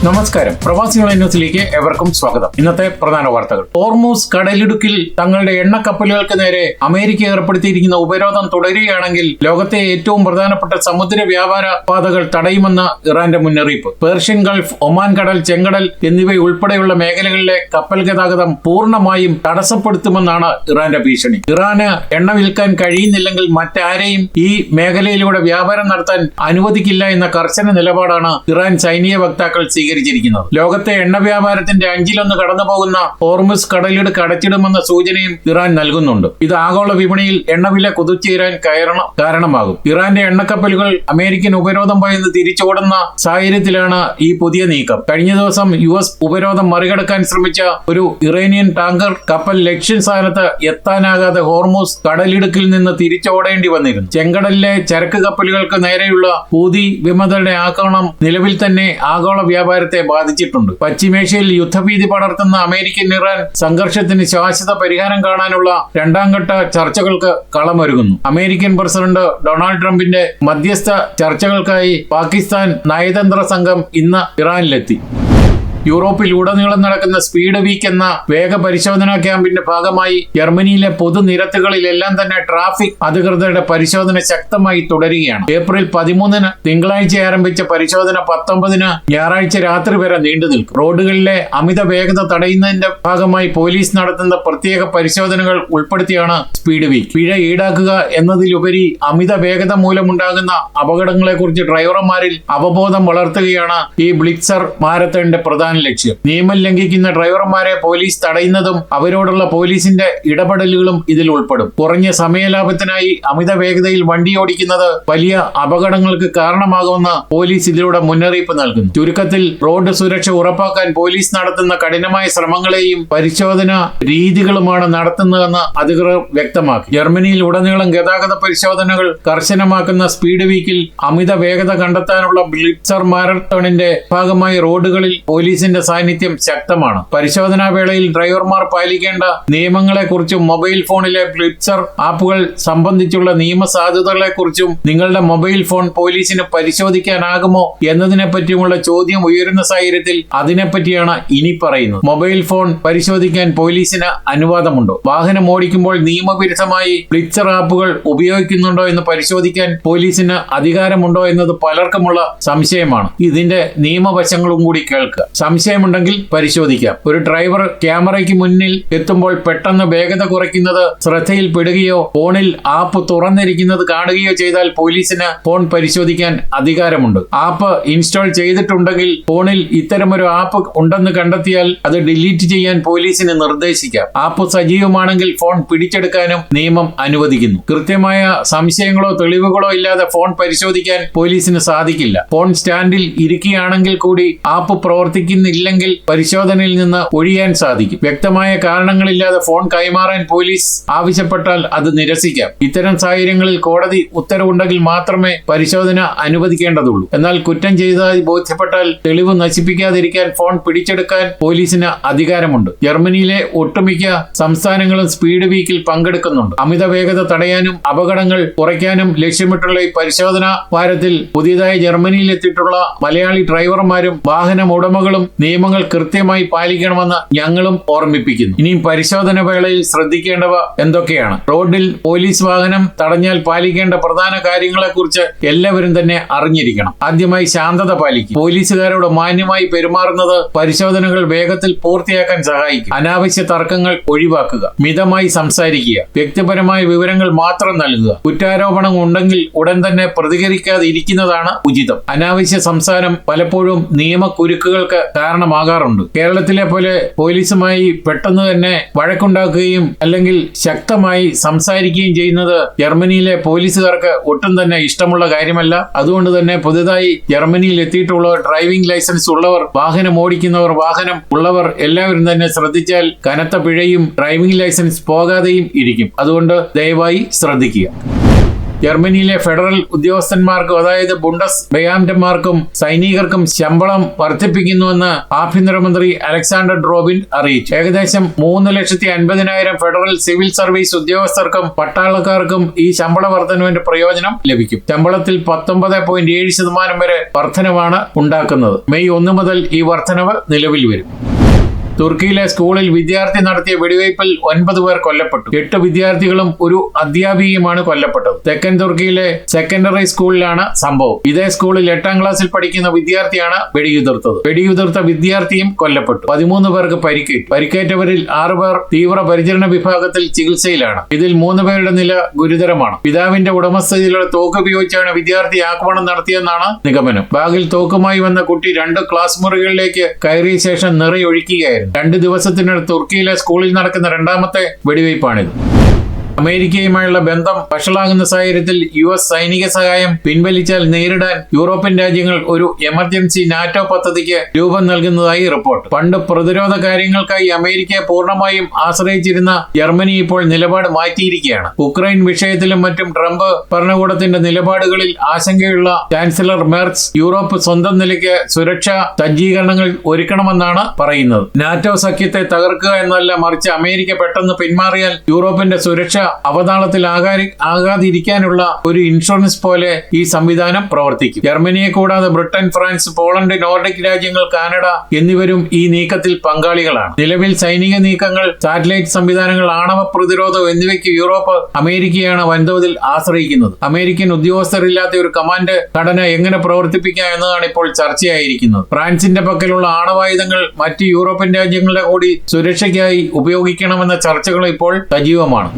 നമസ്കാരം. പ്രവാസികൾ ന്യൂസിലേക്ക് എവർക്കും സ്വാഗതം. ഇന്നത്തെ പ്രധാന വാർത്തകൾ. ഹോർമൂസ് കടലിടുക്കിൽ തങ്ങളുടെ എണ്ണക്കപ്പലുകൾക്ക് നേരെ അമേരിക്ക ഏർപ്പെടുത്തിയിരിക്കുന്ന ഉപരോധം തുടരുകയാണെങ്കിൽ ലോകത്തെ ഏറ്റവും പ്രധാനപ്പെട്ട സമുദ്ര വ്യാപാര പാതകൾ തടയുമെന്ന് ഇറാന്റെ മുന്നറിയിപ്പ്. പേർഷ്യൻ ഗൾഫ്, ഒമാൻ കടൽ, ചെങ്കടൽ എന്നിവയുൾപ്പെടെയുള്ള മേഖലകളിലെ കപ്പൽ ഗതാഗതം പൂർണ്ണമായും തടസ്സപ്പെടുത്തുമെന്നാണ് ഇറാന്റെ ഭീഷണി. ഇറാന് എണ്ണ വിൽക്കാൻ കഴിയുന്നില്ലെങ്കിൽ മറ്റാരെയും ഈ മേഖലയിലൂടെ വ്യാപാരം നടത്താൻ അനുവദിക്കില്ല എന്ന കർശന നിലപാടാണ് ഇറാൻ സൈനിക വക്താക്കൾ സ്വീകരിച്ചിരിക്കുന്നത്. ലോകത്തെ എണ്ണ വ്യാപാരത്തിന്റെ 1/5 കടന്നുപോകുന്ന ഹോർമുസ് കടലിടുക്ക് അടച്ചിടുമെന്ന സൂചനയും ഇറാൻ നൽകുന്നുണ്ട്. ഇത് ആഗോള വിപണിയിൽ എണ്ണവില കുതിച്ചുയരാൻ കാരണമാകും. ഇറാന്റെ എണ്ണക്കപ്പലുകൾ അമേരിക്കൻ ഉപരോധം ഭയന്ന് തിരിച്ചോടുന്ന സാഹചര്യത്തിലാണ് ഈ പുതിയ നീക്കം. കഴിഞ്ഞ ദിവസം US ഉപരോധം മറികടക്കാൻ ശ്രമിച്ച ഒരു ഇറാനിയൻ ടാങ്കർ കപ്പൽ ലക്ഷ്യസ്ഥാനത്ത് എത്താനാകാതെ ഹോർമുസ് കടലിടുക്കിൽ നിന്ന് തിരിച്ചോടേണ്ടി വന്നിരുന്നു. ചെങ്കടലിലെ ചരക്ക് കപ്പലുകൾക്ക് നേരെയുള്ള ഹൂതി വിമതരുടെ ആക്രമണം നിലവിൽ തന്നെ ആഗോള വ്യാപാരത്തെ ബാധിച്ചിട്ടുണ്ട്. പശ്ചിമേഷ്യയിൽ യുദ്ധഭീതി പടർത്തുന്ന അമേരിക്കൻ ഇറാൻ സംഘർഷത്തിന് ശാശ്വത പരിഹാരം കാണാനുള്ള രണ്ടാം ഘട്ട ചർച്ചകൾക്ക് കളമൊരുങ്ങുന്നു. അമേരിക്കൻ പ്രസിഡന്റ് ഡൊണാൾഡ് ട്രംപിന്റെ മധ്യസ്ഥ ചർച്ചകൾക്കായി പാകിസ്ഥാൻ നയതന്ത്ര സംഘം ഇന്ന് ഇറാനിലെത്തി. യൂറോപ്പിൽ ഉടനീളം നടക്കുന്ന സ്പീഡ് വീക്ക് എന്ന വേഗ പരിശോധനാ ക്യാമ്പിന്റെ ഭാഗമായി ജർമ്മനിയിലെ പൊതുനിരത്തുകളിലെല്ലാം തന്നെ ട്രാഫിക് അധികൃതരുടെ പരിശോധന ശക്തമായി തുടരുകയാണ്. ഏപ്രിൽ 13 തിങ്കളാഴ്ച ആരംഭിച്ച പരിശോധന 19 ഞായറാഴ്ച രാത്രി വരെ നീണ്ടു നിൽക്കും. റോഡുകളിലെ അമിത വേഗത തടയുന്നതിന്റെ ഭാഗമായി പോലീസ് നടത്തുന്ന പ്രത്യേക പരിശോധനകൾ ഉൾപ്പെടുത്തിയാണ് സ്പീഡ് വീക്ക്. പിഴ ഈടാക്കുക എന്നതിലുപരി അമിത വേഗത മൂലമുണ്ടാകുന്ന അപകടങ്ങളെക്കുറിച്ച് ഡ്രൈവർമാരിൽ അവബോധം വളർത്തുകയാണ് ഈ ബ്ലിറ്റ്സർ മാരത്തണിന്റെ പ്രധാന ലക്ഷ്യം. നിയമം ലംഘിക്കുന്ന ഡ്രൈവർമാരെ പോലീസ് തടയുന്നതും അവരോടുള്ള പോലീസിന്റെ ഇടപെടലുകളും ഇതിൽ ഉൾപ്പെടും. കുറഞ്ഞ സമയലാഭത്തിനായി അമിത വേഗതയിൽ വണ്ടി ഓടിക്കുന്നത് വലിയ അപകടങ്ങൾക്ക് കാരണമാകുമെന്ന് പോലീസ് ഇതിലൂടെ മുന്നറിയിപ്പ് നൽകുന്നു. ചുരുക്കത്തിൽ റോഡ് സുരക്ഷ ഉറപ്പാക്കാൻ പോലീസ് നടത്തുന്ന കഠിനമായ ശ്രമങ്ങളെയും പരിശോധന രീതികളുമാണ് നടത്തുന്നതെന്ന് അധികൃതർ വ്യക്തമാക്കി. ജർമ്മനിയിൽ ഉടനീളം ഗതാഗത പരിശോധനകൾ കർശനമാക്കുന്ന സ്പീഡ് വീക്കിൽ അമിത വേഗത കണ്ടെത്താനുള്ള ബ്ലിറ്റ്സർ മാരത്തണിന്റെ ഭാഗമായി റോഡുകളിൽ പോലീസിന്റെ സാന്നിധ്യം ശക്തമാണ്. പരിശോധനാ വേളയിൽ ഡ്രൈവർമാർ പാലിക്കേണ്ട നിയമങ്ങളെക്കുറിച്ചും മൊബൈൽ ഫോണിലെ ബ്ലിറ്റ്സർ ആപ്പുകൾ സംബന്ധിച്ചുള്ള നിയമസാധുതകളെക്കുറിച്ചും നിങ്ങളുടെ മൊബൈൽ ഫോൺ പോലീസിന് പരിശോധിക്കാനാകുമോ എന്നതിനെപ്പറ്റിയുമുള്ള ചോദ്യം ഉയരുന്ന സാഹചര്യത്തിൽ അതിനെപ്പറ്റിയാണ് ഇനി പറയുന്നത്. മൊബൈൽ ഫോൺ പരിശോധിക്കാൻ പോലീസിന് അനുവാദമുണ്ടോ? വാഹനം ഓടിക്കുമ്പോൾ നിയമവിരുദ്ധമായി ബ്ലിറ്റ്സർ ആപ്പുകൾ ഉപയോഗിക്കുന്നുണ്ടോ എന്ന് പരിശോധിക്കാൻ പോലീസിന് അധികാരമുണ്ടോ എന്നത് പലർക്കുമുള്ള സംശയമാണ്. ഇതിന്റെ നിയമവശങ്ങളും കൂടി കേൾക്കുക. സംശയമുണ്ടെങ്കിൽ പരിശോധിക്കാം. ഒരു ഡ്രൈവർ ക്യാമറയ്ക്ക് മുന്നിൽ എത്തുമ്പോൾ പെട്ടെന്ന് വേഗത കുറയ്ക്കുന്നത് ശ്രദ്ധയിൽപ്പെടുകയോ ഫോണിൽ ആപ്പ് തുറന്നിരിക്കുന്നത് കാണുകയോ ചെയ്താൽ പോലീസിന് ഫോൺ പരിശോധിക്കാൻ അധികാരമുണ്ട്. ആപ്പ് ഇൻസ്റ്റാൾ ചെയ്തിട്ടുണ്ടെങ്കിൽ ഫോണിൽ ഇത്തരമൊരു ആപ്പ് ഉണ്ടെന്ന് കണ്ടെത്തിയാൽ അത് ഡിലീറ്റ് ചെയ്യാൻ പോലീസിന് നിർദ്ദേശിക്കാം. ആപ്പ് സജീവമാണെങ്കിൽ ഫോൺ പിടിച്ചെടുക്കാനും നിയമം അനുവദിക്കുന്നു. കൃത്യമായ സംശയങ്ങളോ തെളിവുകളോ ഇല്ലാതെ ഫോൺ പരിശോധിക്കാൻ പോലീസിന് സാധിക്കില്ല. ഫോൺ സ്റ്റാൻഡിൽ ഇരിക്കുകയാണെങ്കിൽ കൂടി ആപ്പ് പ്രവർത്തിക്കുന്നില്ലെങ്കിൽ പരിശോധനയിൽ നിന്ന് ഒഴിയാൻ സാധിക്കും. വ്യക്തമായ കാരണങ്ങളില്ലാതെ ഫോൺ കൈമാറാൻ പോലീസ് ആവശ്യപ്പെട്ടാൽ അത് നിരസിക്കാം. ഇത്തരം സാഹചര്യങ്ങളിൽ കോടതി ഉത്തരവുണ്ടെങ്കിൽ മാത്രമേ പരിശോധന അനുവദിക്കേണ്ടതുള്ളൂ. എന്നാൽ കുറ്റം ചെയ്തതായി ബോധ്യപ്പെട്ടാൽ തെളിവ് നശിപ്പിക്കാതിരിക്കാൻ ഫോൺ പിടിച്ചെടുക്കാൻ പോലീസിന് അധികാരമുണ്ട്. ജർമ്മനിയിലെ ഒട്ടുമിക്ക സംസ്ഥാനങ്ങളും സ്പീഡ് വീക്കിൽ പങ്കെടുക്കുന്നുണ്ട്. അമിത വേഗത തടയാനും അപകടങ്ങൾ കുറയ്ക്കാനും ലക്ഷ്യമിട്ടുള്ള ഈ പരിശോധനാ വാരത്തിൽ പുതിയതായി ജർമ്മനിയിൽ എത്തിയിട്ടുള്ള മലയാളി ഡ്രൈവർമാരും വാഹന ഉടമകളും നിയമങ്ങൾ കൃത്യമായി പാലിക്കണമെന്ന് ഞങ്ങളും ഓർമ്മിപ്പിക്കുന്നു. ഇനിയും പരിശോധന വേളയിൽ ശ്രദ്ധിക്കേണ്ടവ എന്തൊക്കെയാണ്? റോഡിൽ പോലീസ് വാഹനം തടഞ്ഞാൽ പാലിക്കേണ്ട പ്രധാന കാര്യങ്ങളെക്കുറിച്ച് എല്ലാവരും തന്നെ അറിഞ്ഞിരിക്കണം. ആദ്യമായി ശാന്തത പാലിക്കുക. പോലീസുകാരോട് മാന്യമായി പെരുമാറുന്നത് പരിശോധനകൾ വേഗത്തിൽ പൂർത്തിയാക്കാൻ സഹായിക്കും. അനാവശ്യ തർക്കങ്ങൾ ഒഴിവാക്കുക. മിതമായി സംസാരിക്കുക. വ്യക്തിപരമായ വിവരങ്ങൾ മാത്രം നൽകുക. കുറ്റാരോപണം ഉണ്ടെങ്കിൽ ഉടൻ തന്നെ പ്രതികരിക്കാതെ ഇരിക്കുന്നതാണ് ഉചിതം. അനാവശ്യ സംസാരം പലപ്പോഴും നിയമക്കുരുക്കുകൾക്ക് കാരണമാകാറുണ്ട്. കേരളത്തിലെ പോലെ പോലീസുമായി പെട്ടെന്ന് തന്നെ വഴക്കുണ്ടാക്കുകയും അല്ലെങ്കിൽ ശക്തമായി സംസാരിക്കുകയും ചെയ്യുന്നത് ജർമ്മനിയിലെ പോലീസുകാർക്ക് ഒട്ടും തന്നെ ഇഷ്ടമുള്ള കാര്യമല്ല. അതുകൊണ്ട് തന്നെ പുതുതായി ജർമ്മനിയിൽ എത്തിയിട്ടുള്ളവർ, ഡ്രൈവിംഗ് ലൈസൻസ് ഉള്ളവർ, വാഹനം ഓടിക്കുന്നവർ, വാഹനം ഉള്ളവർ എല്ലാവരും തന്നെ ശ്രദ്ധിച്ചാൽ കനത്ത പിഴയും ഡ്രൈവിംഗ് ലൈസൻസ് പോകാതെയും ഇരിക്കും. അതുകൊണ്ട് ദയവായി ശ്രദ്ധിക്കുക. ജർമ്മനിയിലെ ഫെഡറൽ ഉദ്യോഗസ്ഥന്മാർക്കും അതായത് ബുണ്ടസ് ബെയാംഡന്മാർക്കും സൈനികർക്കും ശമ്പളം വർദ്ധിപ്പിക്കുന്നുവെന്ന് ആഭ്യന്തരമന്ത്രി അലക്സാണ്ടർ ഡ്രോബിൻ അറിയിച്ചു. ഏകദേശം 3,50,000 ഫെഡറൽ സിവിൽ സർവീസ് ഉദ്യോഗസ്ഥർക്കും പട്ടാളക്കാർക്കും ഈ ശമ്പള വർധനവിന്റെ പ്രയോജനം ലഭിക്കും. ശമ്പളത്തിൽ 19.7% വരെ വർധനവാണ് ഉണ്ടാക്കുന്നത്. മെയ് 1 മുതൽ ഈ വർധനവ് നിലവിൽ വരും. തുർക്കിയിലെ സ്കൂളിൽ വിദ്യാർത്ഥി നടത്തിയ വെടിവയ്പിൽ 9 പേർ കൊല്ലപ്പെട്ടു. 8 വിദ്യാർത്ഥികളും ഒരു അധ്യാപികയുമാണ് കൊല്ലപ്പെട്ടത്. തെക്കൻ തുർക്കിയിലെ സെക്കൻഡറി സ്കൂളിലാണ് സംഭവം. ഇതേ സ്കൂളിൽ 8ാം ക്ലാസ്സിൽ പഠിക്കുന്ന വിദ്യാർത്ഥിയാണ് വെടിയുതിർത്തത്. വെടിയുതിർത്ത വിദ്യാർത്ഥിയും കൊല്ലപ്പെട്ടു. 13 പേർക്ക് പരിക്കേറ്റു. പരിക്കേറ്റവരിൽ 6 പേർ തീവ്ര പരിചരണ വിഭാഗത്തിൽ ചികിത്സയിലാണ്. ഇതിൽ 3 പേരുടെ നില ഗുരുതരമാണ്. പിതാവിന്റെ ഉടമസ്ഥതയിലുള്ള തോക്ക് ഉപയോഗിച്ചാണ് വിദ്യാർത്ഥി ആക്രമണം നടത്തിയെന്നാണ് നിഗമനം. ബാഗിൽ തോക്കുമായി വന്ന കുട്ടി 2 ക്ലാസ് മുറികളിലേക്ക് കയറിയ ശേഷം നിറയൊഴിക്കുകയായിരുന്നു. 2 ദിവസത്തിനിടെ തുർക്കിയിലെ സ്കൂളിൽ നടക്കുന്ന 2ാമത്തെ വെടിവയ്പ്പാണിത്. അമേരിക്കയുമായുള്ള ബന്ധം വഷളാകുന്ന സാഹചര്യത്തിൽ US സൈനിക സഹായം പിൻവലിച്ചാൽ നേരിടാൻ യൂറോപ്യൻ രാജ്യങ്ങൾ ഒരു എമർജൻസി നാറ്റോ പദ്ധതിക്ക് രൂപം നൽകുന്നതായി റിപ്പോർട്ട്. പണ്ട് പ്രതിരോധ കാര്യങ്ങൾക്കായി അമേരിക്കയെ പൂർണ്ണമായും ആശ്രയിച്ചിരുന്ന ജർമ്മനി ഇപ്പോൾ നിലപാട് മാറ്റിയിരിക്കുകയാണ്. ഉക്രൈൻ വിഷയത്തിലും മറ്റും ട്രംപ് ഭരണകൂടത്തിന്റെ നിലപാടുകളിൽ ആശങ്കയുള്ള ചാൻസലർ മെർസ് യൂറോപ്പ് സ്വന്തം നിലയ്ക്ക് സുരക്ഷാ സജ്ജീകരണങ്ങൾ ഒരുക്കണമെന്നാണ് പറയുന്നത്. നാറ്റോ സഖ്യത്തെ തകർക്കുക എന്നല്ല, മറിച്ച് അമേരിക്ക പെട്ടെന്ന് പിന്മാറിയാൽ യൂറോപ്പിന്റെ സുരക്ഷ ആകാതിരിക്കാനുള്ള ഒരു ഇൻഷുറൻസ് പോലെ ഈ സംവിധാനം പ്രവർത്തിക്കും. ജർമ്മനിയെ കൂടാതെ ബ്രിട്ടൻ, ഫ്രാൻസ്, പോളണ്ട്, നോർഡിക് രാജ്യങ്ങൾ, കാനഡ എന്നിവരും ഈ നീക്കത്തിൽ പങ്കാളികളാണ്. നിലവിൽ സൈനിക നീക്കങ്ങൾ, സാറ്റലൈറ്റ് സംവിധാനങ്ങൾ, ആണവ പ്രതിരോധം എന്നിവയ്ക്ക് യൂറോപ്പ് അമേരിക്കയാണ് വൻതോതിൽ ആശ്രയിക്കുന്നത്. അമേരിക്കൻ ഉദ്യോഗസ്ഥരില്ലാത്ത ഒരു കമാൻഡ് ഘടന എങ്ങനെ പ്രവർത്തിപ്പിക്കാം എന്നതാണ് ഇപ്പോൾ ചർച്ചയായിരിക്കുന്നത്. ഫ്രാൻസിന്റെ പക്കലുള്ള ആണവായുധങ്ങൾ മറ്റ് യൂറോപ്യൻ രാജ്യങ്ങളുടെ കൂടി സുരക്ഷയ്ക്കായി ഉപയോഗിക്കണമെന്ന ചർച്ചകൾ ഇപ്പോൾ സജീവമാണ്.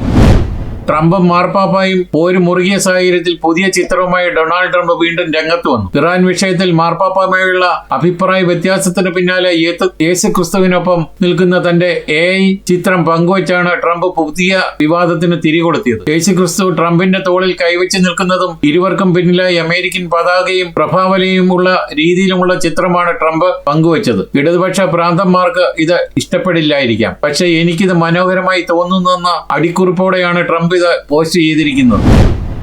ട്രംപും മാർപ്പാപ്പായും പോര് മുറുകിയ സാഹചര്യത്തിൽ പുതിയ ചിത്രവുമായി ഡൊണാൾഡ് ട്രംപ് വീണ്ടും രംഗത്ത് വന്നു. ഇറാൻ വിഷയത്തിൽ മാർപ്പാപ്പയുമായുള്ള അഭിപ്രായ വ്യത്യാസത്തിന് പിന്നാലെ യേശുക്രിസ്തുവിനൊപ്പം നിൽക്കുന്ന തന്റെ AI ചിത്രം പങ്കുവച്ചാണ് ട്രംപ് പുതിയ വിവാദത്തിന് തിരികൊളുത്തിയത്. യേശുക്രിസ്തു ട്രംപിന്റെ തോളിൽ കൈവച്ച് നിൽക്കുന്നതും ഇരുവർക്കും പിന്നിലായി അമേരിക്കൻ പതാകയും പ്രഭാവലയുമുള്ള രീതിയിലുമുള്ള ചിത്രമാണ് ട്രംപ് പങ്കുവച്ചത്. ഇടതുപക്ഷ പ്രാന്തന്മാർക്ക് ഇത് ഇഷ്ടപ്പെടില്ലായിരിക്കാം, പക്ഷേ എനിക്കിത് മനോഹരമായി തോന്നുന്നെന്ന അടിക്കുറിപ്പോടെയാണ് ട്രംപ് ഇത് പോസ്റ്റ് ചെയ്തിരിക്കുന്നത്.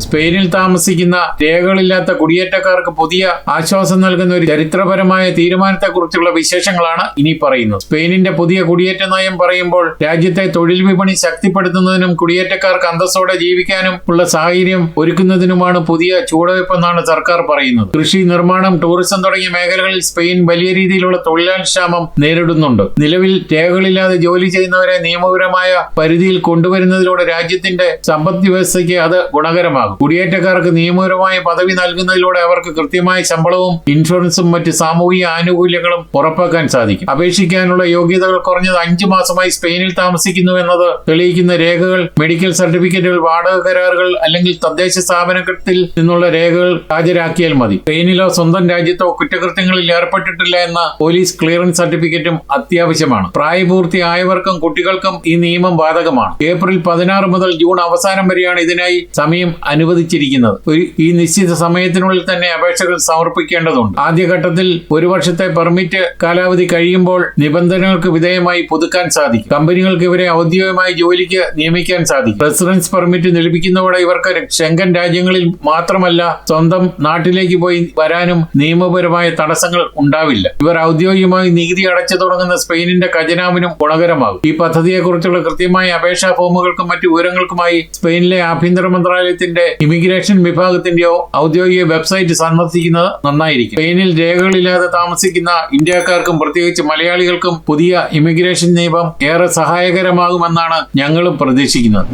സ്പെയിനിൽ താമസിക്കുന്ന രേഖകളില്ലാത്ത കുടിയേറ്റക്കാർക്ക് പുതിയ ആശ്വാസം നൽകുന്ന ഒരു ചരിത്രപരമായ തീരുമാനത്തെക്കുറിച്ചുള്ള വിശേഷങ്ങളാണ് ഇനി പറയുന്നത്. സ്പെയിനിന്റെ പുതിയ കുടിയേറ്റ നയം പറയുമ്പോൾ രാജ്യത്തെ തൊഴിൽ വിപണി ശക്തിപ്പെടുത്തുന്നതിനും കുടിയേറ്റക്കാർക്ക് അന്തസ്സോടെ ജീവിക്കാനും ഉള്ള സാഹചര്യം ഒരുക്കുന്നതിനുമാണ് പുതിയ ചുവടുവയ്പ്പെന്നാണ് സർക്കാർ പറയുന്നത്. കൃഷി, നിർമ്മാണം, ടൂറിസം തുടങ്ങിയ മേഖലകളിൽ സ്പെയിൻ വലിയ രീതിയിലുള്ള തൊഴിലാളി ക്ഷാമം നേരിടുന്നുണ്ട്. നിലവിൽ രേഖകളില്ലാതെ ജോലി ചെയ്യുന്നവരെ നിയമപരമായ പരിധിയിൽ കൊണ്ടുവരുന്നതിലൂടെ രാജ്യത്തിന്റെ സമ്പദ് വ്യവസ്ഥയ്ക്ക് അത് ഗുണകരമാകും. കുടിയേറ്റക്കാർക്ക് നിയമപരമായ പദവി നൽകുന്നതിലൂടെ അവർക്ക് കൃത്യമായ ശമ്പളവും ഇൻഷുറൻസും മറ്റ് സാമൂഹിക ആനുകൂല്യങ്ങളും ഉറപ്പാക്കാൻ സാധിക്കും. അപേക്ഷിക്കാനുള്ള യോഗ്യതകൾ കുറഞ്ഞത് 5 മാസമായി സ്പെയിനിൽ താമസിക്കുന്നു എന്നത് തെളിയിക്കുന്ന രേഖകൾ, മെഡിക്കൽ സർട്ടിഫിക്കറ്റുകൾ, വാടക കരാറുകൾ അല്ലെങ്കിൽ തദ്ദേശ സ്ഥാപനത്തിൽ നിന്നുള്ള രേഖകൾ ഹാജരാക്കിയാൽ മതി. സ്പെയിനിലോ സ്വന്തം രാജ്യത്തോ കുറ്റകൃത്യങ്ങളിൽ ഏർപ്പെട്ടിട്ടില്ല എന്ന പോലീസ് ക്ലിയറൻസ് സർട്ടിഫിക്കറ്റും അത്യാവശ്യമാണ്. പ്രായപൂർത്തിയായവർക്കും കുട്ടികൾക്കും ഈ നിയമം ബാധകമാണ്. ഏപ്രിൽ 16 മുതൽ ജൂൺ അവസാനം വരെയാണ് ഇതിനായി സമയം അനുവദിച്ചിരിക്കുന്നത്. ഈ നിശ്ചിത സമയത്തിനുള്ളിൽ തന്നെ അപേക്ഷകൾ സമർപ്പിക്കേണ്ടതുണ്ട്. ആദ്യഘട്ടത്തിൽ 1 വർഷത്തെ പെർമിറ്റ് കാലാവധി കഴിയുമ്പോൾ നിബന്ധനകൾക്ക് വിധേയമായി പുതുക്കാൻ സാധിക്കും. കമ്പനികൾക്ക് ഇവരെ ഔദ്യോഗികമായി ജോലിക്ക് നിയമിക്കാൻ സാധിക്കും. റെസിഡൻസ് പെർമിറ്റ് ലഭിക്കുന്നതോടെ ഇവർക്ക് ഷെങ്കൻ രാജ്യങ്ങളിൽ മാത്രമല്ല സ്വന്തം നാട്ടിലേക്ക് പോയി വരാനും നിയമപരമായ തടസ്സങ്ങൾ ഉണ്ടാവില്ല. ഇവർ ഔദ്യോഗികമായി നികുതി അടച്ചു തുടങ്ങുന്ന സ്പെയിനിന്റെ ഖജനാവിനും ഗുണകരമാകും. ഈ പദ്ധതിയെക്കുറിച്ചുള്ള കൃത്യമായ അപേക്ഷാ ഫോമുകൾക്കും മറ്റു വിവരങ്ങൾക്കുമായി സ്പെയിനിലെ ആഭ്യന്തര മന്ത്രാലയത്തിന്റെ ഇമിഗ്രേഷൻ വിഭാഗത്തിന്റെയോ ഔദ്യോഗിക വെബ്സൈറ്റ് സന്ദർശിക്കുന്നത് നന്നായിരിക്കും. സ്പെയിനിൽ രേഖകളില്ലാതെ താമസിക്കുന്ന ഇന്ത്യക്കാർക്കും പ്രത്യേകിച്ച് മലയാളികൾക്കും പുതിയ ഇമിഗ്രേഷൻ നിയമം ഏറെ സഹായകരമാകുമെന്നാണ് ഞങ്ങളും പ്രതീക്ഷിക്കുന്നത്.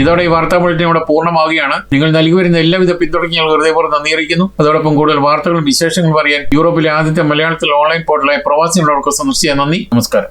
ഇതോടെ ഈ വാർത്താ ബുള്ളറ്റിൻ ഇവിടെ പൂർണ്ണമാവുകയാണ്. നിങ്ങൾ നൽകി വരുന്ന എല്ലാവിധ പിന്തുണയ്ക്കും ഞങ്ങൾ ഹൃദയപൂർവ്വം നന്ദി അറിയിക്കുന്നു. അതോടൊപ്പം കൂടുതൽ വാർത്തകളും വിശേഷങ്ങളും അറിയാൻ യൂറോപ്പിലെ ആദ്യത്തെ മലയാളത്തിൽ ഓൺലൈൻ പോർട്ടലായ പ്രവാസി സന്ദർശിക്കാൻ നന്ദി. നമസ്കാരം.